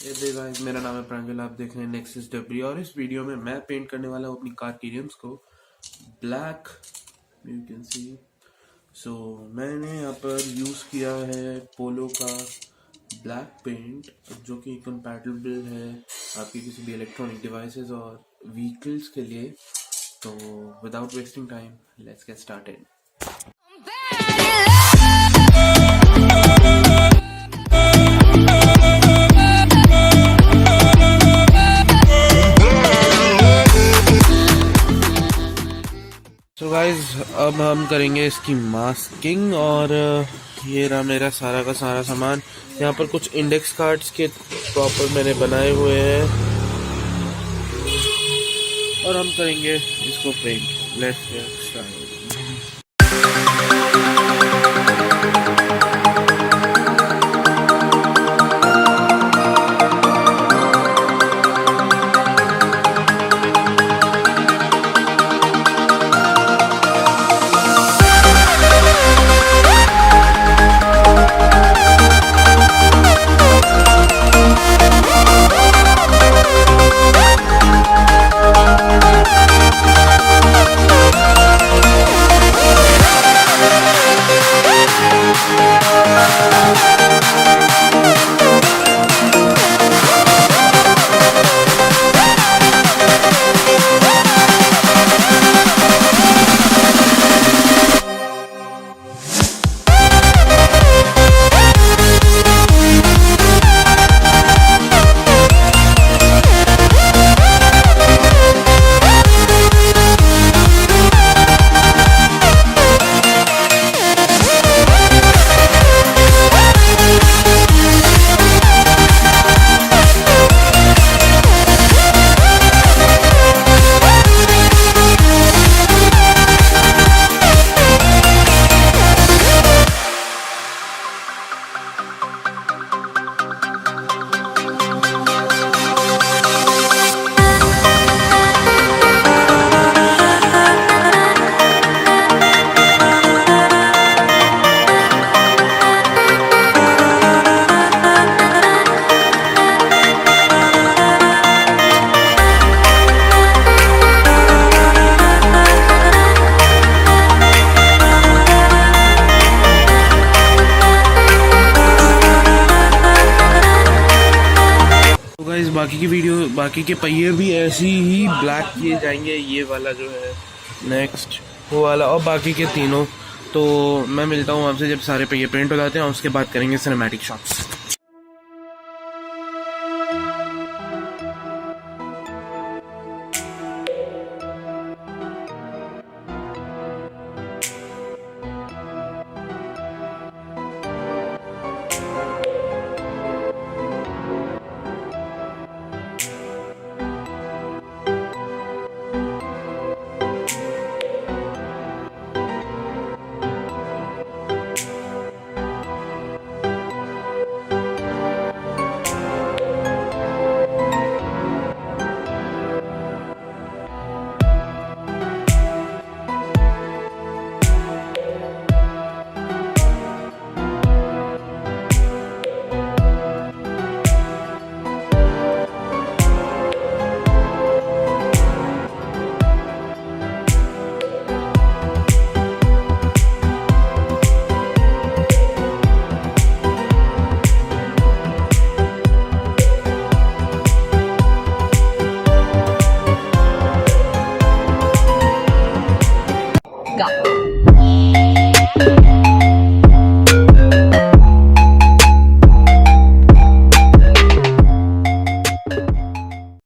Guys, मेरा नाम है प्रांजल, आप देख रहे हैं नेक्सस डेब्री। और इस वीडियो में मैं पेंट करने वाला हूँ अपनी कार की रिम्स को ब्लैक, यू कैन सी। सो मैंने यहाँ पर यूज़ किया है पोलो का ब्लैक पेंट, जो कि कंपैटिबल है आपकी किसी भी इलेक्ट्रॉनिक डिवाइसेस और व्हीकल्स के लिए। तो without wasting time, let's get started. तो गाइज, अब हम करेंगे इसकी मास्किंग। और ये रहा मेरा सारा का सारा सामान। यहाँ पर कुछ इंडेक्स कार्ड्स के प्रॉपर मैंने बनाए हुए हैं और हम करेंगे इसको पेंट। Let's get started. बाकी के पहिए भी ऐसे ही ब्लैक किए जाएंगे। ये वाला जो है नेक्स्ट, वो वाला, और बाकी के तीनों। तो मैं मिलता हूँ आपसे जब सारे पहिए पेंट हो जाते हैं और उसके बाद करेंगे सिनेमैटिक शॉट्स।